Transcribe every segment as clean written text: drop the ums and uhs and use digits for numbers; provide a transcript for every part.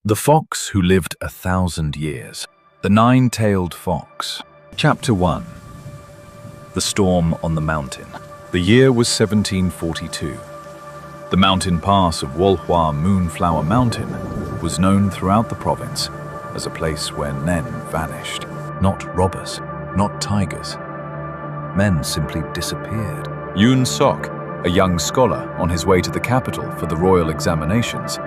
The Fox Who Lived 1,000 Years. The Nine-Tailed Fox. Chapter 1. The Storm on the Mountain. The year was 1742. The mountain pass of Wolhwa Moonflower Mountain was known throughout the province as a place where men vanished. Not robbers, not tigers. Men simply disappeared. Yoon Sok, a young scholar on his way to the capital for the royal examinations,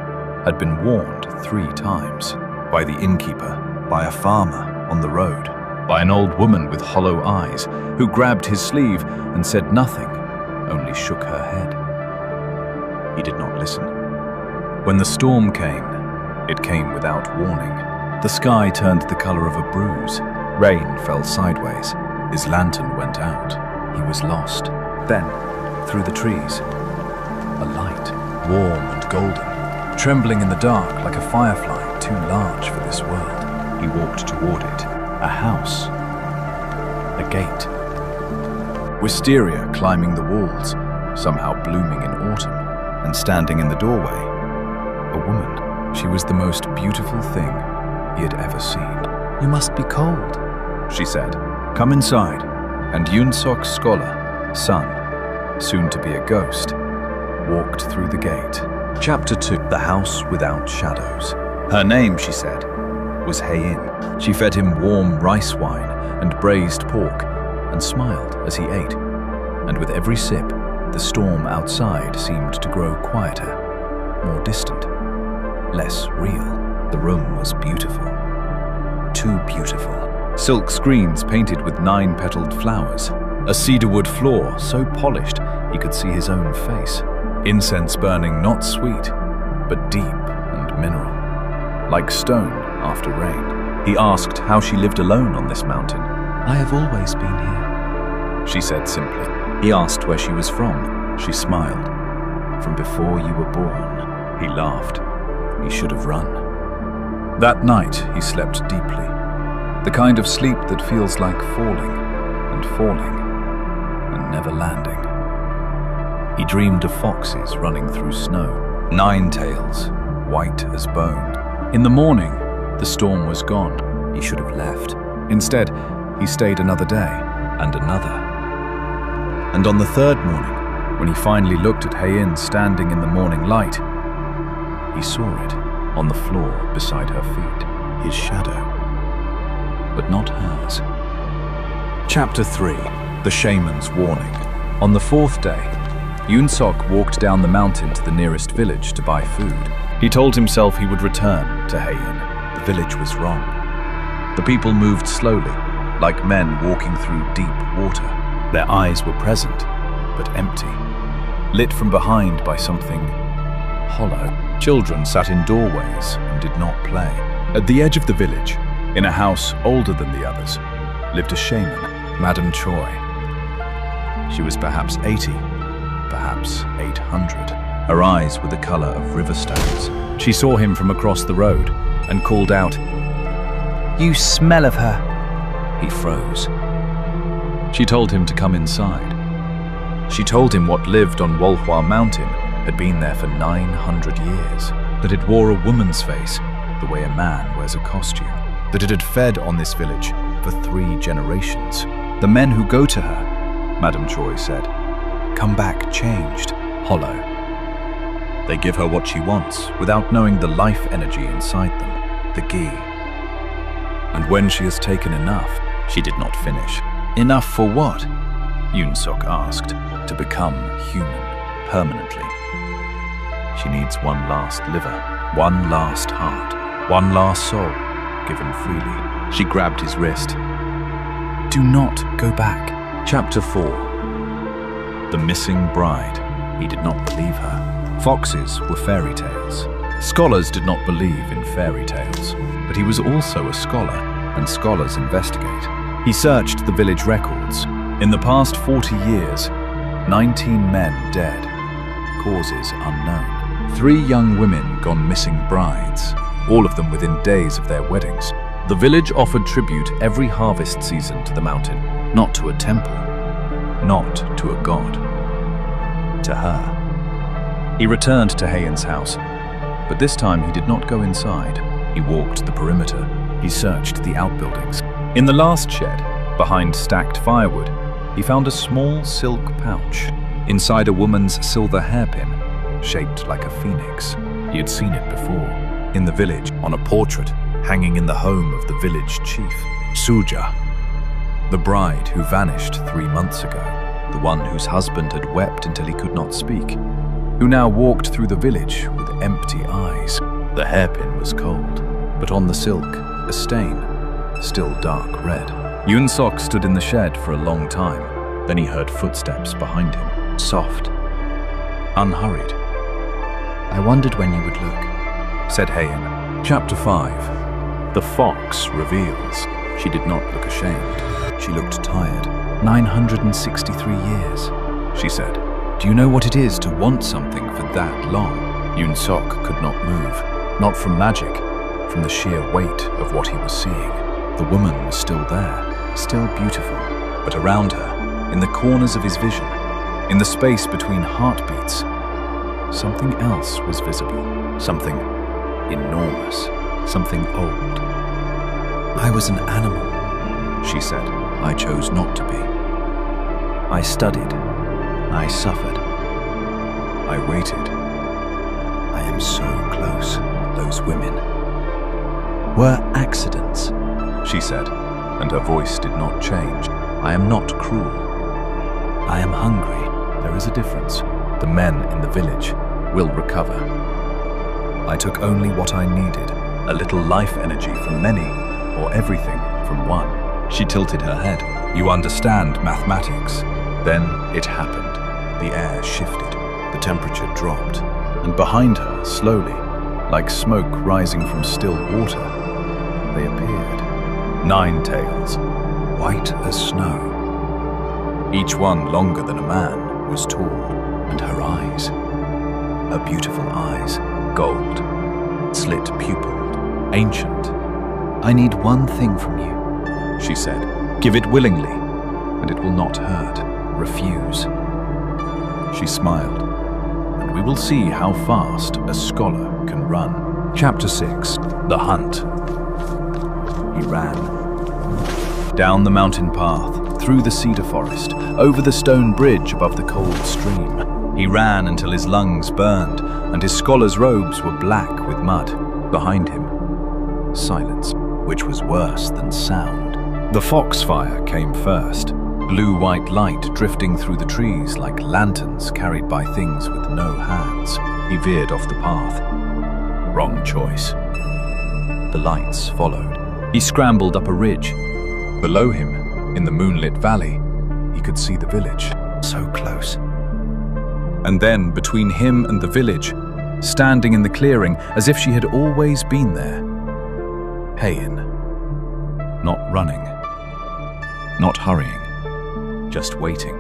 had been warned 3 times by the innkeeper, by a farmer on the road, by an old woman with hollow eyes who grabbed his sleeve and said nothing, only shook her head. He did not listen. When the storm came, it came without warning. The sky turned the color of a bruise. Rain fell sideways. His lantern went out. He was lost. Then, through the trees, a light, warm and golden, trembling in the dark like a firefly too large for this world. He walked toward it. A house. A gate. Wisteria climbing the walls, somehow blooming in autumn, and standing in the doorway. A woman. She was the most beautiful thing he had ever seen. "You must be cold," she said. "Come inside." And Yoon Sok's scholar, son, soon to be a ghost, walked through the gate. Chapter 2. The House Without Shadows. Her name, she said, was Hae-in. She fed him warm rice wine and braised pork and smiled as he ate. And with every sip, the storm outside seemed to grow quieter, more distant, less real. The room was beautiful. Too beautiful. Silk screens painted with 9-petaled flowers. A cedarwood floor so polished he could see his own face. Incense burning not sweet, but deep and mineral, like stone after rain. He asked how she lived alone on this mountain. "I have always been here," she said simply. He asked where she was from. She smiled. "From before you were born." He laughed. He should have run. That night he slept deeply, the kind of sleep that feels like falling and never landing. He dreamed of foxes running through snow, 9 tails, white as bone. In the morning, the storm was gone. He should have left. Instead, he stayed another day, and another. And on the 3rd morning, when he finally looked at Hae-in standing in the morning light, he saw it on the floor beside her feet, his shadow, but not hers. Chapter 3. The Shaman's Warning. On the 4th day, Yoon Sok walked down the mountain to the nearest village to buy food. He told himself he would return to Hae-in. The village was wrong. The people moved slowly, like men walking through deep water. Their eyes were present, but empty, lit from behind by something hollow. Children sat in doorways and did not play. At the edge of the village, in a house older than the others, lived a shaman, Madame Choi. She was perhaps 80, perhaps 800. Her eyes were the color of river stones. She saw him from across the road and called out, "You smell of her." He froze. She told him to come inside. She told him what lived on Wolhwa Mountain had been there for 900 years, that it wore a woman's face the way a man wears a costume, that it had fed on this village for 3 generations. The men who go to her, Madame Choi said, come back changed, hollow. They give her what she wants without knowing the life energy inside them, the ghee. And when she has taken enough, she did not finish. Enough for what? Yoon Sok asked. To become human, permanently. She needs one last liver, one last heart, one last soul, given freely. She grabbed his wrist. Do not go back. Chapter 4. The Missing Bride. He did not believe her. Foxes were fairy tales. Scholars did not believe in fairy tales, but he was also a scholar, and scholars investigate. He searched the village records. In the past 40 years, 19 men dead, causes unknown. 3 young women gone missing brides, all of them within days of their weddings. The village offered tribute every harvest season to the mountain, not to a temple, not to a god, to her. He returned to Hae-in's house. But this time he did not go inside. He walked the perimeter. He searched the outbuildings. In the last shed, behind stacked firewood, he found a small silk pouch. Inside a woman's silver hairpin, shaped like a phoenix. He had seen it before, in the village, on a portrait, hanging in the home of the village chief, Suja, the bride who vanished 3 months ago, the one whose husband had wept until he could not speak, who now walked through the village with empty eyes. The hairpin was cold, but on the silk, a stain, still dark red. Yoon-sok stood in the shed for a long time. Then he heard footsteps behind him, soft, unhurried. I wondered when you would look, said Haein. Chapter 5. The Fox Reveals. She did not look ashamed. She looked tired. 963 years, she said. Do you know what it is to want something for that long? Yoon-sok could not move. Not from magic, from the sheer weight of what he was seeing. The woman was still there, still beautiful. But around her, in the corners of his vision, in the space between heartbeats, something else was visible. Something enormous. Something old. I was an animal, she said. I chose not to be. I studied. I suffered. I waited. I am so close. Those women were accidents, she said, and her voice did not change. I am not cruel. I am hungry. There is a difference. The men in the village will recover. I took only what I needed, a little life energy from many, or everything from one. She tilted her head. You understand mathematics. Then it happened. The air shifted. The temperature dropped. And behind her, slowly, like smoke rising from still water, they appeared. 9 tails, white as snow. Each one longer than a man, was tall, and her eyes, her beautiful eyes, gold, slit-pupilled, ancient. I need one thing from you, she said. Give it willingly, and it will not hurt. Refuse. She smiled, and we will see how fast a scholar can run. Chapter 6. The Hunt. He ran. Down the mountain path, through the cedar forest, over the stone bridge above the cold stream. He ran until his lungs burned, and his scholar's robes were black with mud. Behind him, silence, which was worse than sound. The foxfire came first. Blue-white light drifting through the trees like lanterns carried by things with no hands. He veered off the path. Wrong choice. The lights followed. He scrambled up a ridge. Below him, in the moonlit valley, he could see the village. So close. And then, between him and the village, standing in the clearing as if she had always been there, Haein. Not running. Not hurrying. Just waiting.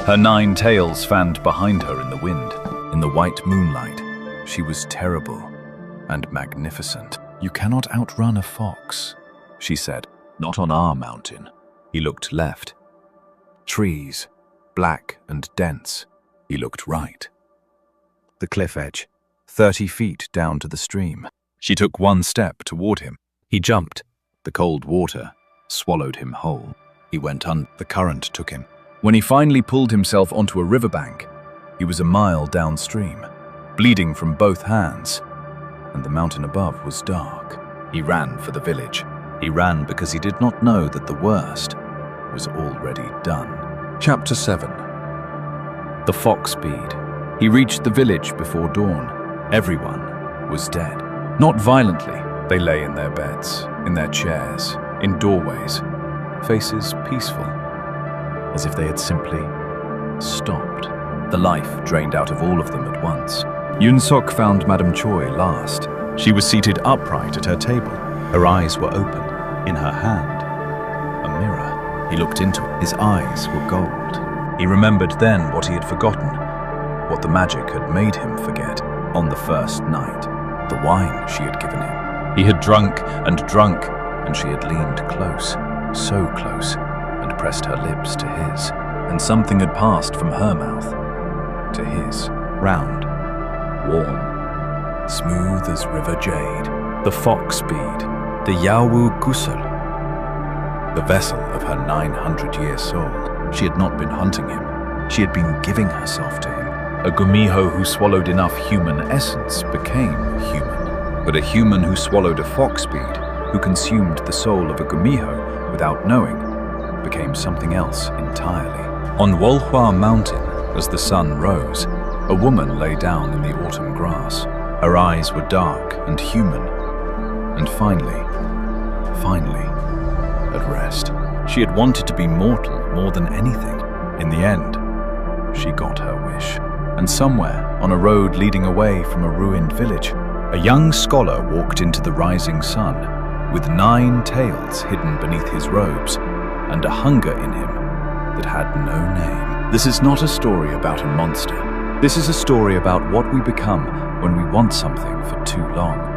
Her 9 tails fanned behind her in the wind. In the white moonlight, she was terrible and magnificent. You cannot outrun a fox, she said. Not on our mountain. He looked left. Trees, black and dense. He looked right. The cliff edge, 30 feet down to the stream. She took 1 step toward him. He jumped. The cold water swallowed him whole. He went under. The current took him. When he finally pulled himself onto a riverbank, he was a mile downstream, bleeding from both hands, and the mountain above was dark. He ran for the village. He ran because he did not know that the worst was already done. Chapter 7. The Fox Bead. He reached the village before dawn. Everyone was dead. Not violently. They lay in their beds, in their chairs, in doorways, faces peaceful, as if they had simply stopped. The life drained out of all of them at once. Yoon-sok found Madame Choi last. She was seated upright at her table. Her eyes were open. In her hand, a mirror. He looked into it. His eyes were gold. He remembered then what he had forgotten, what the magic had made him forget on the first night, the wine she had given him. He had drunk, and she had leaned close, so close, and pressed her lips to his, and something had passed from her mouth to his, round, warm, smooth as river jade, the fox bead, the Yowugusul, the vessel of her 900-year soul. She had not been hunting him, she had been giving herself to him. A Gumiho who swallowed enough human essence became human. But a human who swallowed a fox bead, who consumed the soul of a Gumiho without knowing, became something else entirely. On Wolhua Mountain, as the sun rose, a woman lay down in the autumn grass. Her eyes were dark and human, and finally, at rest. She had wanted to be mortal more than anything. In the end, she got her wish. And somewhere, on a road leading away from a ruined village, a young scholar walked into the rising sun, with 9 tails hidden beneath his robes, and a hunger in him that had no name. This is not a story about a monster. This is a story about what we become when we want something for too long.